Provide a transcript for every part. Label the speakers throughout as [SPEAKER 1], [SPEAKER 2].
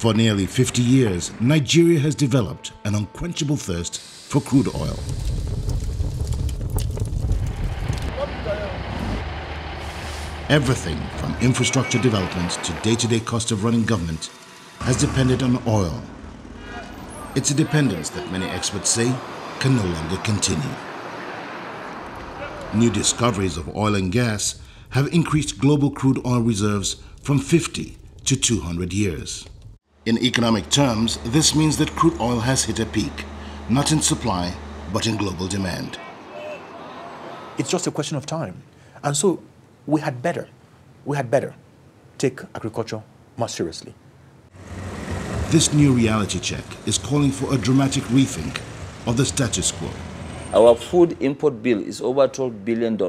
[SPEAKER 1] For nearly 50 years, Nigeria has developed an unquenchable thirst for crude oil. Everything from infrastructure development to day-to-day cost of running government has depended on oil. It's a dependence that many experts say can no longer continue. New discoveries of oil and gas have increased global crude oil reserves from 50 to 200 years. In economic terms, this means that crude oil has hit a peak, not in supply, but in global demand.
[SPEAKER 2] It's just a question of time. And so we had better take agriculture more seriously.
[SPEAKER 1] This new reality check is calling for a dramatic rethink of the status quo.
[SPEAKER 3] Our food import bill is over $12 billion.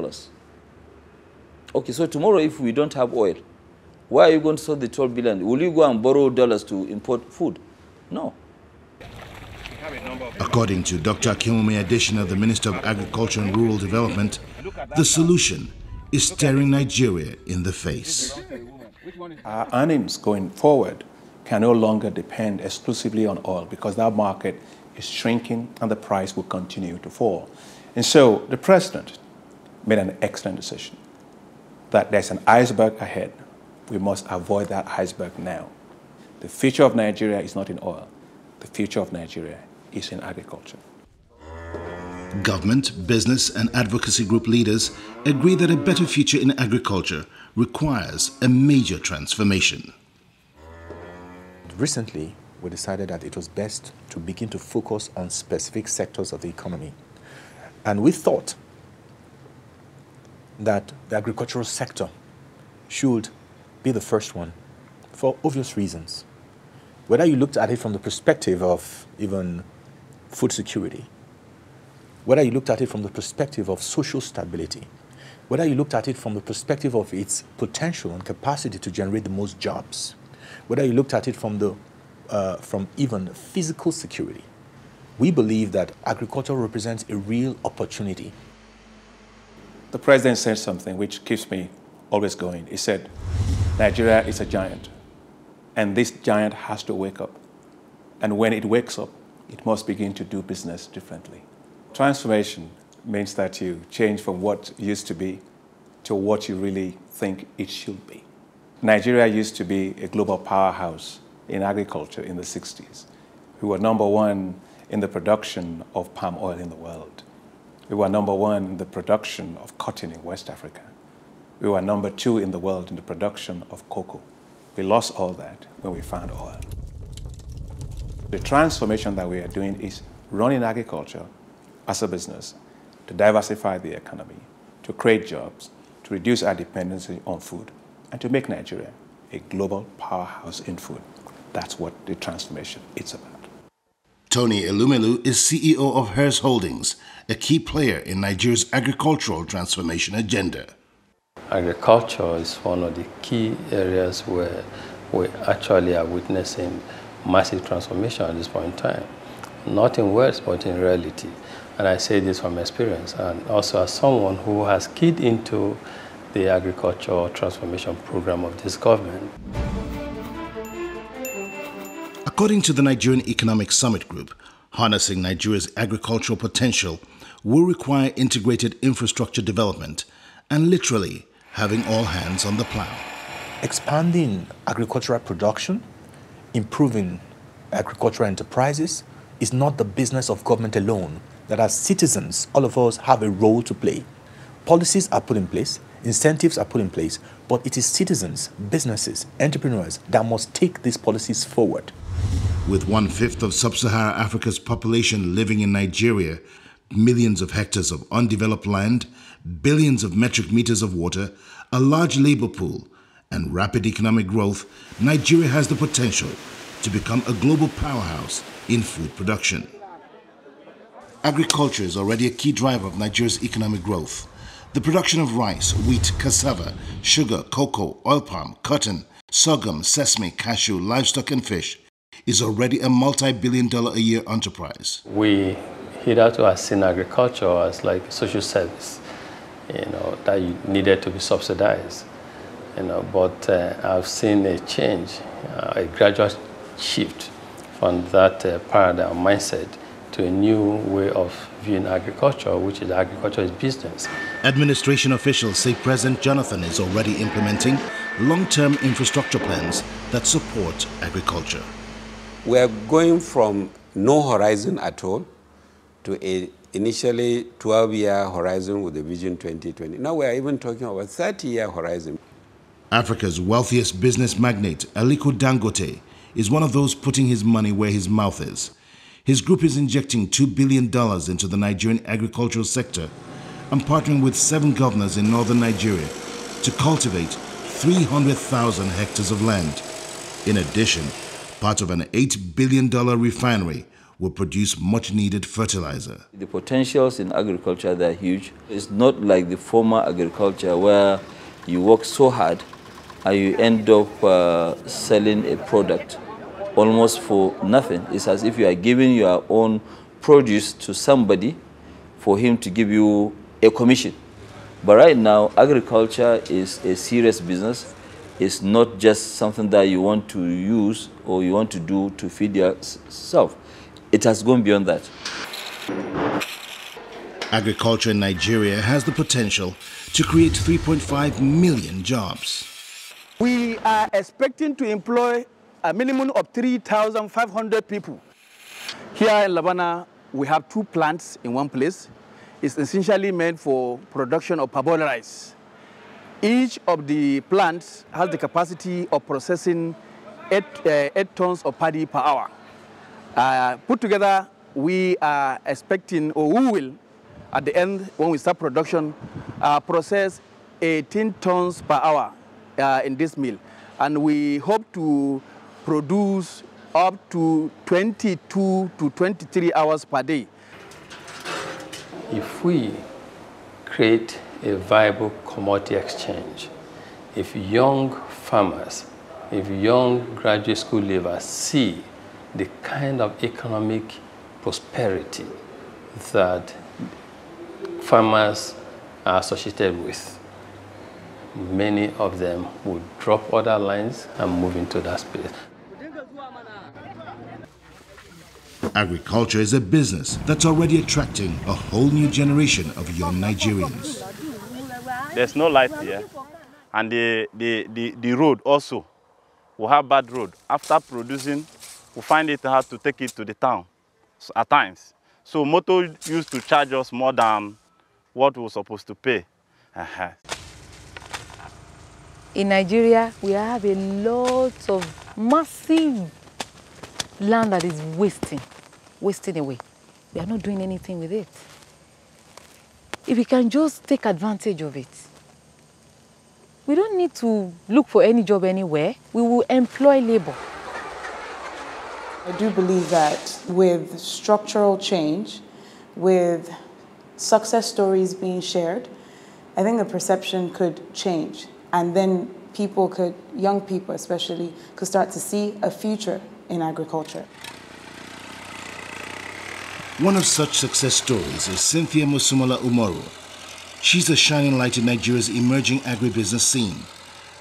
[SPEAKER 3] Okay, so tomorrow if we don't have oil, where are you going to sell the 12 billion? Will you go and borrow dollars to import food? No.
[SPEAKER 1] According to Dr. Akinwumi Adesina, the Minister of Agriculture and Rural Development, the solution is staring Nigeria in the face.
[SPEAKER 4] Our earnings going forward can no longer depend exclusively on oil because that market is shrinking and the price will continue to fall. And so the president made an excellent decision that there's an iceberg ahead. We must avoid that iceberg now. The future of Nigeria is not in oil. The future of Nigeria is in agriculture.
[SPEAKER 1] Government, business, and advocacy group leaders agree that a better future in agriculture requires a major transformation.
[SPEAKER 2] Recently, we decided that it was best to begin to focus on specific sectors of the economy. And we thought that the agricultural sector should be the first one for obvious reasons. Whether you looked at it from the perspective of even food security, whether you looked at it from the perspective of social stability, whether you looked at it from the perspective of its potential and capacity to generate the most jobs, whether you looked at it from even physical security, we believe that agriculture represents a real opportunity.
[SPEAKER 4] The president said something which keeps me always going. He said, Nigeria is a giant, and this giant has to wake up. And when it wakes up, it must begin to do business differently. Transformation means that you change from what used to be to what you really think it should be. Nigeria used to be a global powerhouse in agriculture in the 60s. We were #1 in the production of palm oil in the world. We were #1 in the production of cotton in West Africa. We were #2 in the world in the production of cocoa. We lost all that when we found oil. The transformation that we are doing is running agriculture as a business to diversify the economy, to create jobs, to reduce our dependency on food, and to make Nigeria a global powerhouse in food. That's what the transformation is about.
[SPEAKER 1] Tony Elumelu is CEO of Hers Holdings, a key player in Nigeria's agricultural transformation agenda.
[SPEAKER 5] Agriculture is one of the key areas where we actually are witnessing massive transformation at this point in time. Not in words, but in reality. And I say this from experience, and also as someone who has keyed into the agricultural transformation program of this government.
[SPEAKER 1] According to the Nigerian Economic Summit Group, harnessing Nigeria's agricultural potential will require integrated infrastructure development and literally having all hands on the plow.
[SPEAKER 2] Expanding agricultural production, improving agricultural enterprises is not the business of government alone. That as citizens, all of us have a role to play. Policies are put in place, incentives are put in place, but it is citizens, businesses, entrepreneurs that must take these policies forward.
[SPEAKER 1] With 1/5 of sub-Saharan Africa's population living in Nigeria, millions of hectares of undeveloped land, billions of metric meters of water, a large labor pool, and rapid economic growth, Nigeria has the potential to become a global powerhouse in food production. Agriculture is already a key driver of Nigeria's economic growth. The production of rice, wheat, cassava, sugar, cocoa, oil palm, cotton, sorghum, sesame, cashew, livestock and fish is already a multi-billion-dollar a year enterprise.
[SPEAKER 5] We hitherto have seen agriculture as like a social service, that you needed to be subsidized. But I've seen a change, a gradual shift from that paradigm mindset to a new way of viewing agriculture, which is agriculture is business.
[SPEAKER 1] Administration officials say President Jonathan is already implementing long-term infrastructure plans that support agriculture.
[SPEAKER 6] We are going from no horizon at all to a initially 12-year horizon with the Vision 2020. Now we are even talking about a 30-year horizon.
[SPEAKER 1] Africa's wealthiest business magnate, Aliko Dangote, is one of those putting his money where his mouth is. His group is injecting $2 billion into the Nigerian agricultural sector and partnering with 7 governors in northern Nigeria to cultivate 300,000 hectares of land. In addition, part of an $8 billion refinery will produce much-needed fertilizer.
[SPEAKER 3] The potentials in agriculture, they're huge. It's not like the former agriculture where you work so hard and you end up selling a product almost for nothing. It's as if you are giving your own produce to somebody for him to give you a commission. But right now, agriculture is a serious business. It's not just something that you want to use or you want to do to feed yourself. It has gone beyond that.
[SPEAKER 1] Agriculture in Nigeria has the potential to create 3.5 million jobs.
[SPEAKER 7] We are expecting to employ a minimum of 3,500 people. Here in Labana, we have 2 plants in one place. It's essentially meant for production of parboiled rice. Each of the plants has the capacity of processing 8 tons of paddy per hour. Put together, we are expecting, or we will, at the end, when we start production, process 18 tons per hour in this mill. And we hope to produce up to 22 to 23 hours per day.
[SPEAKER 5] If we create a viable commodity exchange, if young farmers, if young graduate school leavers see the kind of economic prosperity that farmers are associated with, many of them would drop other lines and move into that space.
[SPEAKER 1] Agriculture is a business that's already attracting a whole new generation of young Nigerians.
[SPEAKER 8] There's no light here, and the road also, we have bad road. After producing, we find it hard to take it to the town at times. So motor used to charge us more than what we were supposed to pay.
[SPEAKER 9] In Nigeria, we have a lot of massive land that is wasting away. We are not doing anything with it. If we can just take advantage of it, we don't need to look for any job anywhere. We will employ labor.
[SPEAKER 10] I do believe that with structural change, with success stories being shared, I think the perception could change. And then people could, young people especially, could start to see a future in agriculture.
[SPEAKER 1] One of such success stories is Cynthia Musumala Umaru. She's a shining light in Nigeria's emerging agribusiness scene.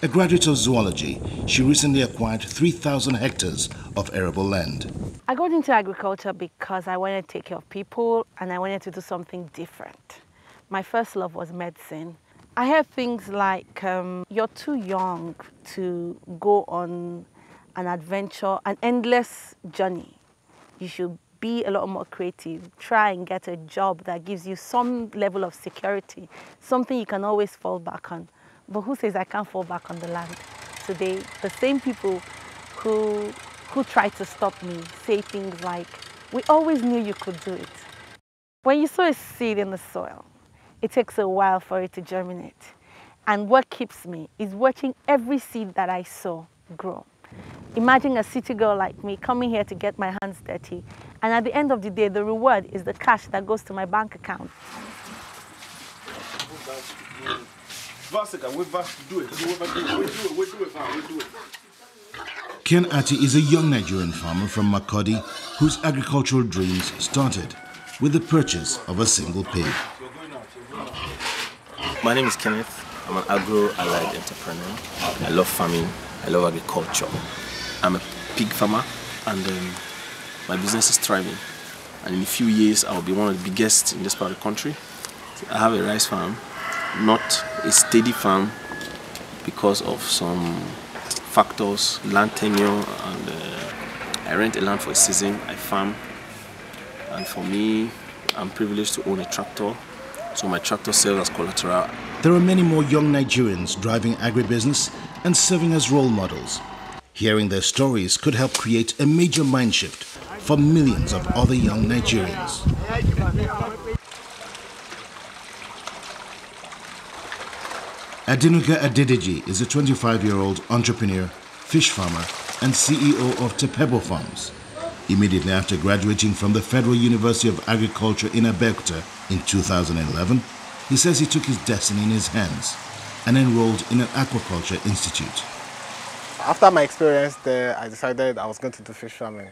[SPEAKER 1] A graduate of zoology, she recently acquired 3,000 hectares of arable land.
[SPEAKER 11] I got into agriculture because I wanted to take care of people and I wanted to do something different. My first love was medicine. I heard things like, you're too young to go on an adventure, an endless journey. You should be a lot more creative. Try and get a job that gives you some level of security, something you can always fall back on. But who says I can't fall back on the land? Today, the same people who try to stop me say things like, we always knew you could do it. When you sow a seed in the soil, it takes a while for it to germinate. And what keeps me is watching every seed that I sow grow. Imagine a city girl like me coming here to get my hands dirty, and at the end of the day, the reward is the cash that goes to my bank account.
[SPEAKER 1] Ken Ati is a young Nigerian farmer from Makurdi whose agricultural dreams started with the purchase of a single pig.
[SPEAKER 12] My name is Kenneth. I'm an agro-allied entrepreneur. I love farming. I love agriculture. I'm a pig farmer and my business is thriving. And in a few years, I will be one of the biggest in this part of the country. I have a rice farm, not a steady farm because of some factors, land tenure, and I rent a land for a season, I farm. And for me, I'm privileged to own a tractor, so my tractor serves as collateral.
[SPEAKER 1] There are many more young Nigerians driving agribusiness and serving as role models. Hearing their stories could help create a major mind shift for millions of other young Nigerians. Adinuga Adedeji is a 25-year-old entrepreneur, fish farmer, and CEO of Tepebo Farms. Immediately after graduating from the Federal University of Agriculture in Abeokuta in 2011, he says he took his destiny in his hands and enrolled in an aquaculture institute.
[SPEAKER 13] After my experience there, I decided I was going to do fish farming.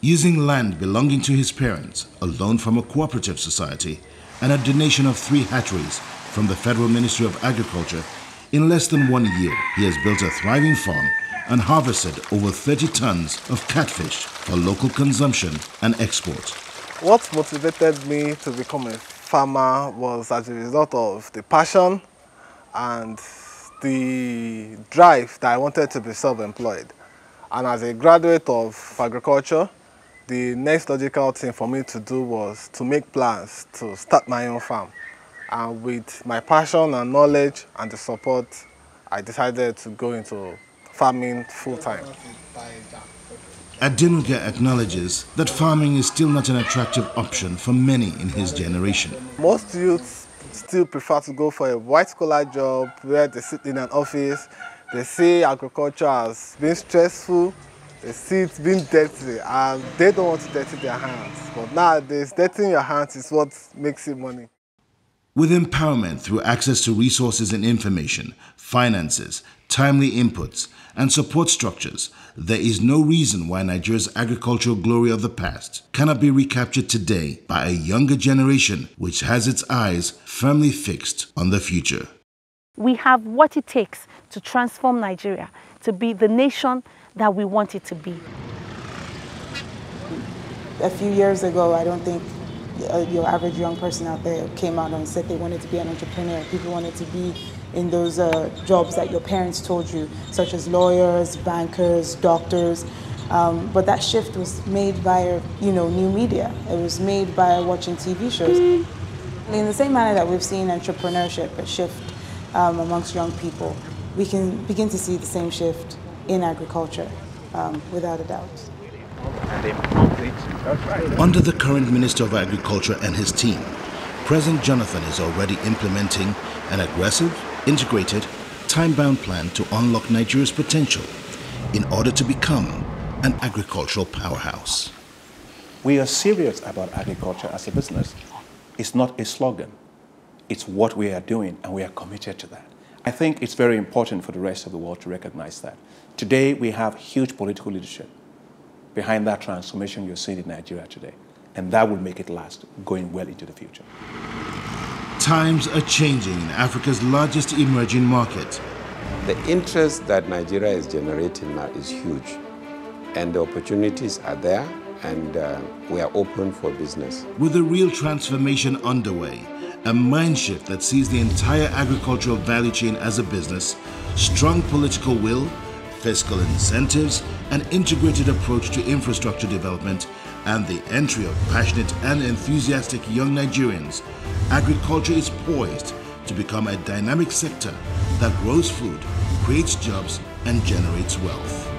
[SPEAKER 1] Using land belonging to his parents, a loan from a cooperative society, and a donation of 3 hatcheries from the Federal Ministry of Agriculture, in less than 1 year, he has built a thriving farm and harvested over 30 tons of catfish for local consumption and export.
[SPEAKER 13] What motivated me to become a farmer was as a result of the passion and the drive that I wanted to be self-employed. And as a graduate of agriculture, the next logical thing for me to do was to make plans to start my own farm. And with my passion and knowledge and the support, I decided to go into farming full-time.
[SPEAKER 1] Adinuga acknowledges that farming is still not an attractive option for many in his generation.
[SPEAKER 13] Most youths still prefer to go for a white-collar job where they sit in an office. They see agriculture as being stressful, they see it being dirty, and they don't want to dirty their hands. But nowadays, dirtying your hands is what makes you money.
[SPEAKER 1] With empowerment through access to resources and information, finances, timely inputs, and support structures, there is no reason why Nigeria's agricultural glory of the past cannot be recaptured today by a younger generation which has its eyes firmly fixed on the future.
[SPEAKER 11] We have what it takes to transform Nigeria to be the nation that we want it to be.
[SPEAKER 10] A few years ago, I don't think your average young person out there came out and said they wanted to be an entrepreneur. People wanted to be in those jobs that your parents told you, such as lawyers, bankers, doctors. But that shift was made via, new media. It was made by watching TV shows. In the same manner that we've seen entrepreneurship, a shift amongst young people, we can begin to see the same shift in agriculture, without a doubt.
[SPEAKER 1] Under the current Minister of Agriculture and his team, President Jonathan is already implementing an aggressive, integrated, time-bound plan to unlock Nigeria's potential in order to become an agricultural powerhouse.
[SPEAKER 4] We are serious about agriculture as a business. It's not a slogan. It's what we are doing, and we are committed to that. I think it's very important for the rest of the world to recognize that. Today, we have huge political leadership behind that transformation you're seeing in Nigeria today. And that will make it last, going well into the future.
[SPEAKER 1] Times are changing in Africa's largest emerging market.
[SPEAKER 6] The interest that Nigeria is generating now is huge. And the opportunities are there, and we are open for business.
[SPEAKER 1] With a real transformation underway, a mind shift that sees the entire agricultural value chain as a business, strong political will, fiscal incentives, an integrated approach to infrastructure development, and the entry of passionate and enthusiastic young Nigerians, agriculture is poised to become a dynamic sector that grows food, creates jobs, and generates wealth.